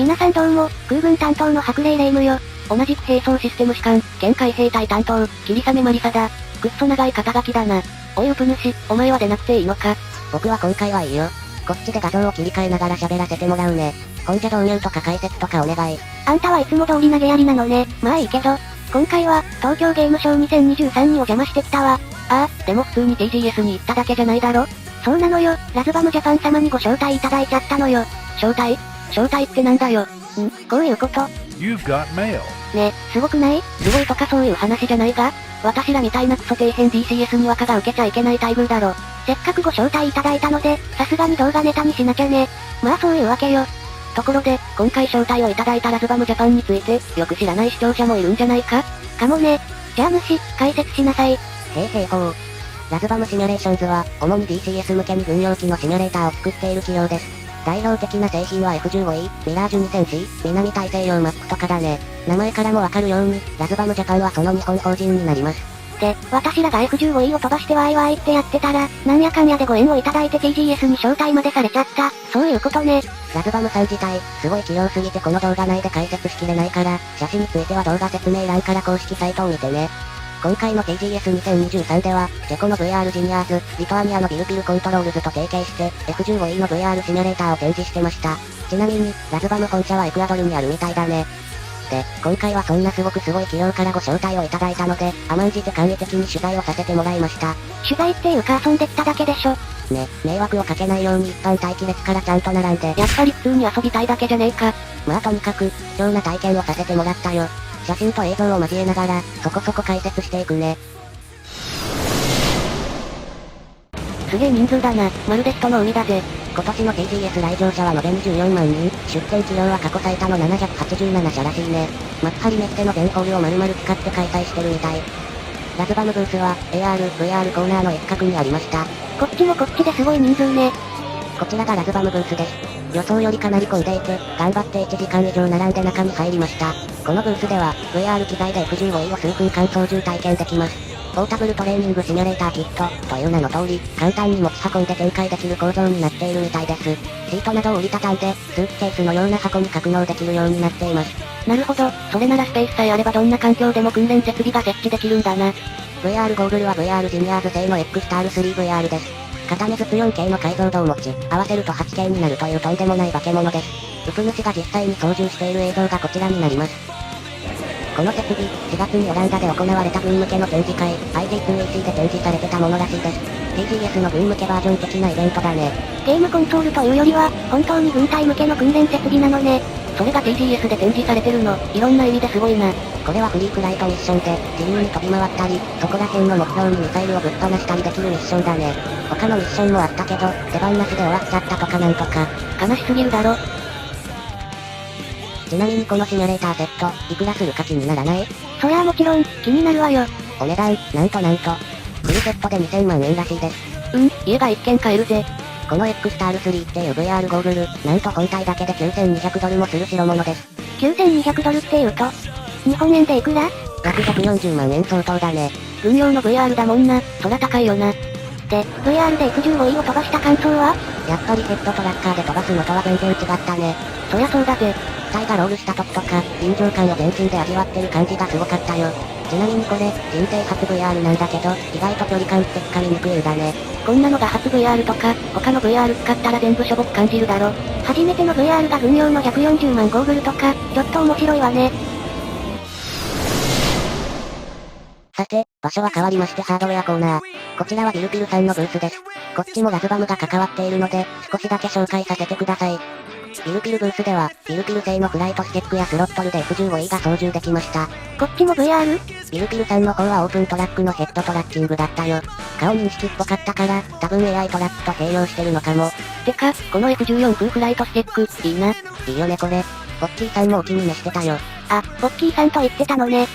皆さんどうも、空軍担当の白霊霊夢よ。同じく兵装システム士官、県海兵隊担当、霧雨マリサだ。くっそ長い肩書きだな。おいウプ主、お前は出なくていいのか？僕は今回はいいよ。こっちで画像を切り替えながら喋らせてもらうね。本社導入とか解説とかお願い。あんたはいつも通り投げやりなのね。まあいいけど。今回は、東京ゲームショウ2023にお邪魔してきたわ。ああ、でも普通に TGS に行っただけじゃないだろ？そうなのよ、ラズバムジャパン様にご招待いただいちゃったのよ。招待ってなんだよ。こういうこと。You've got mail. ね、すごくない？すごいとかそういう話じゃないが？私らみたいなクソ底辺 DCS に若が受けちゃいけない待遇だろ。せっかくご招待いただいたので、さすがに動画ネタにしなきゃね。まあそういうわけよ。ところで、今回招待をいただいたラズバムジャパンについて、よく知らない視聴者もいるんじゃないか？かもね。じゃあ主、解説しなさい。ほう。ラズバムシミュレーションズは、主に DCS 向けに軍用機のシミュレーターを作っている企業です。代表的な製品は F15E、ミラージュ 2000C、南大西洋マックとかだね。名前からもわかるように、ラズバムジャパンはその日本法人になります。で、私らが F15E を飛ばしてワイワイってやってたら、なんやかんやでご縁をいただいて TGS に招待までされちゃった。そういうことね。ラズバムさん自体、すごい器用すぎてこの動画内で解説しきれないから、写真については動画説明欄から公式サイトを見てね。今回の TGS2023 では、チェコの VR ジニアーズ、リトアニアのビルピルコントロールズと提携して、F15E の VR シミュレーターを展示してました。ちなみに、ラズバム本社はエクアドルにあるみたいだね。で、今回はそんなすごくすごい企業からご招待をいただいたので、甘んじて簡易的に取材をさせてもらいました。取材っていうか遊んできただけでしょ。ね、迷惑をかけないように一般待機列からちゃんと並んで。やっぱり普通に遊びたいだけじゃねえか。まあとにかく、貴重な体験をさせてもらったよ。写真と映像を交えながら、そこそこ解説していくね。すげえ人数だな、まるで人の海だぜ。今年の TGS 来場者は延べ24万人、出展企業は過去最多の787社らしいね。幕張メッセの全ホールを丸々使って開催してるみたい。ラズバムブースは、AR、VR コーナーの一角にありました。こっちもこっちですごい人数ね。こちらがラズバムブースです。予想よりかなり混んでいて、頑張って1時間以上並んで中に入りました。このブースでは、VR 機材で F15E を数分間操縦体験できます。ポータブルトレーニングシミュレーターキット、という名の通り、簡単に持ち運んで展開できる構造になっているみたいです。シートなどを折りたたんで、スーツケースのような箱に格納できるようになっています。なるほど、それならスペースさえあればどんな環境でも訓練設備が設置できるんだな。VR ゴーグルは VR ジニアーズ製の X スタール 3VR です。片目ずつ 4K の解像度を持ち、合わせると 8K になるというとんでもない化け物です。ウプ主が実際に操縦している映像がこちらになります。この設備、4月にオランダで行われた軍向けの展示会、IG2AC で展示されてたものらしいです。TGS の軍向けバージョン的なイベントだね。ゲームコンソールというよりは、本当に軍隊向けの訓練設備なのね。それが TGS で展示されてるの、いろんな意味ですごいな。これはフリークライトミッションで、自由に飛び回ったり、そこら辺の目標にミサイルをぶっ放したりできるミッションだね。他のミッションもあったけど、出番なしで終わっちゃったとかなんとか。悲しすぎるだろ。ちなみにこのシミュレーターセット、いくらするか気にならない？そりゃあもちろん、気になるわよ。お値段、なんと、フルセットで2000万円らしいです。家が一軒買えるぜ。この X スタール3っていう VR ゴーグル、なんと本体だけで9200ドルもする代物です。9200ドルっていうと、日本円でいくら？約140万円相当だね。軍用の VR だもんな、そら高いよな。で、VR で F15E を飛ばした感想は？やっぱりヘッドトラッカーで飛ばすのとは全然違ったね。そりゃそうだぜ。機体がロールした時とか、臨場感を全身で味わってる感じがすごかったよ。ちなみにこれ、人生初 VR なんだけど、意外と距離感ってつかみにくいだね。こんなのが初 VR とか、他の VR 使ったら全部しょぼく感じるだろ。初めての VR が軍用の140万ゴーグルとか、ちょっと面白いわね。さて、場所は変わりましてハードウェアコーナー。こちらはビルピルさんのブースです。こっちもラズバムが関わっているので、少しだけ紹介させてください。ビルピルブースでは、ビルピル製のフライトスティックやスロットルで F15E が操縦できました。こっちも VR？ ビルピルさんの方はオープントラックのヘッドトラッキングだったよ。顔認識っぽかったから、多分 AI トラックと併用してるのかも。てか、この F14 風フライトスティック、いいな。いいよねこれ。ポッキーさんもお気に召してたよ。あ、ポッキーさんと言ってたのね。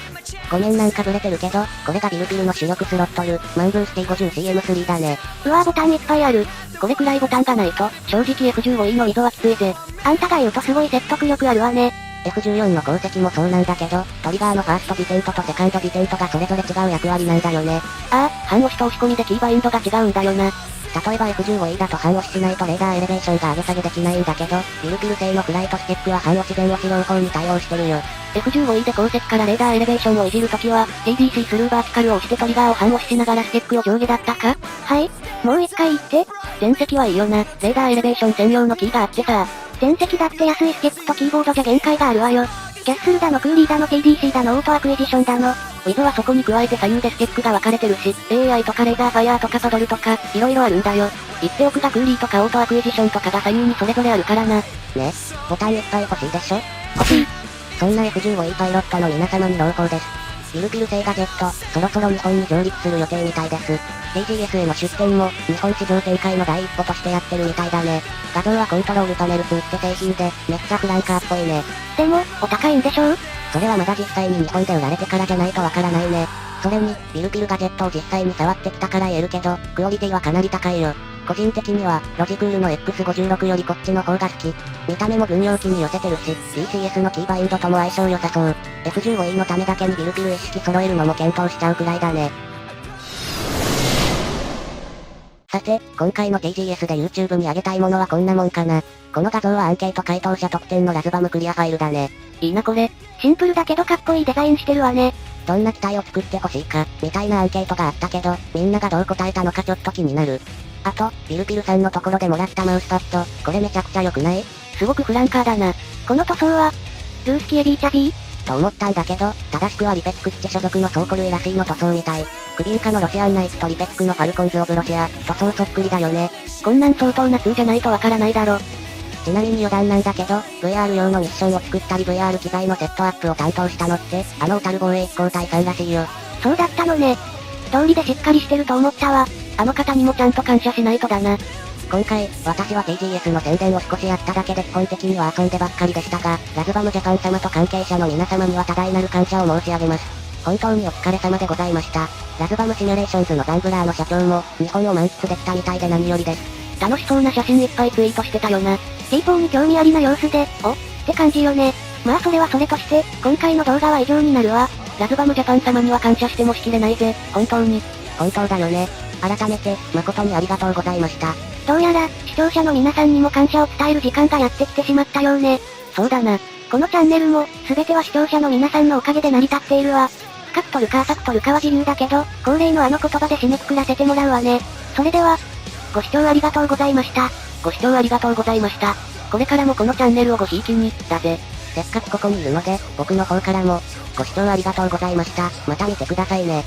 ごめんなんかブレてるけど、これがビルピルの主力スロットル、マンブース T50CM3 だね。うわぁボタンいっぱいある。これくらいボタンがないと、正直 F15E の溝はきついぜ。あんたが言うとすごい説得力あるわね。F14 の功績もそうなんだけど、トリガーのファーストディテントとセカンドディテントがそれぞれ違う役割なんだよね。ああ、半押しと押し込みでキーバインドが違うんだよな。例えば F15E だと半押ししないとレーダーエレベーションが上げ下げできないんだけど、ビルピル製のフライトスペックは半押し全押し両方に対応してるよ。F15E で鉱石からレーダーエレベーションをいじるときは、ADC スルーバーティカルを押してトリガーを半押ししながらスペックを上下だったか？はい。もう一回言って。全席はいいよな。レーダーエレベーション専用のキーがあってさ。全席だって安いスペックとキーボードじゃ限界があるわよ。キャッスルだのクーリーだの TDC だのオートアクエジションだの。ウィズはそこに加えて左右でスペックが分かれてるし、AI とかレーダーファイヤーとかパドルとか、色々あるんだよ。言っておくがクーリーとかオートアクエジションとかが左右にそれぞれあるからな。ね、ボタンいっぱい欲しいでしょ？欲しい。そんな F15E パイロットの皆様に朗報です。ビルピル製ガジェット、そろそろ日本に上陸する予定みたいです。TGS への出展も、日本市場展開の第一歩としてやってるみたいだね。画像はコントロールパネルスって製品で、めっちゃフランカーっぽいね。でも、お高いんでしょう？それはまだ実際に日本で売られてからじゃないとわからないね。それに、ビルピルガジェットを実際に触ってきたから言えるけど、クオリティはかなり高いよ。個人的には、ロジクールの X56 よりこっちの方が好き。見た目も軍用機に寄せてるし、DCS のキーバインドとも相性良さそう。F15E のためだけにビルピル一式揃えるのも検討しちゃうくらいだね。さて、今回の TGS で YouTube に上げたいものはこんなもんかな。この画像はアンケート回答者特典のラズバムクリアファイルだね。いいなこれ。シンプルだけどかっこいいデザインしてるわね。どんな機体を作ってほしいか、みたいなアンケートがあったけど、みんながどう答えたのかちょっと気になる。あと、ビルピルさんのところでもらったマウスパッド、これめちゃくちゃ良くない？すごくフランカーだな。この塗装は、ルースキエビーチャビー？と思ったんだけど、正しくはリペック基地所属の倉庫類らしいの塗装みたい。クビンカのロシアンナイツとリペックのファルコンズオブロシア、塗装そっくりだよね。こんなん相当な通じゃないとわからないだろ。ちなみに余談なんだけど、VR 用のミッションを作ったり VR 機材のセットアップを担当したのって、あの小樽防衛飛行隊さんらしいよ。そうだったのね。通りでしっかりしてると思ったわ。あの方にもちゃんと感謝しないとだな。今回、私は TGS の宣伝を少しやっただけで基本的には遊んでばっかりでしたが、ラズバムジャパン様と関係者の皆様には多大なる感謝を申し上げます。本当にお疲れ様でございました。ラズバムシミュレーションズのザンブラーの社長も、日本を満喫できたみたいで何よりです。楽しそうな写真いっぱいツイートしてたよな。T4 に興味ありな様子で、おって感じよね。まあそれはそれとして、今回の動画は以上になるわ。ラズバムジャパン様には感謝してもしきれないぜ、本当に。本当だよね。改めて、誠にありがとうございました。どうやら、視聴者の皆さんにも感謝を伝える時間がやってきてしまったようね。そうだな。このチャンネルも、すべては視聴者の皆さんのおかげで成り立っているわ。深く取るか浅く取るかは自由だけど、恒例のあの言葉で締めくくらせてもらうわね。それでは、ご視聴ありがとうございました。ご視聴ありがとうございました。これからもこのチャンネルをごひいきに、だぜ。せっかくここにいるので、僕の方からも、ご視聴ありがとうございました。また見てくださいね。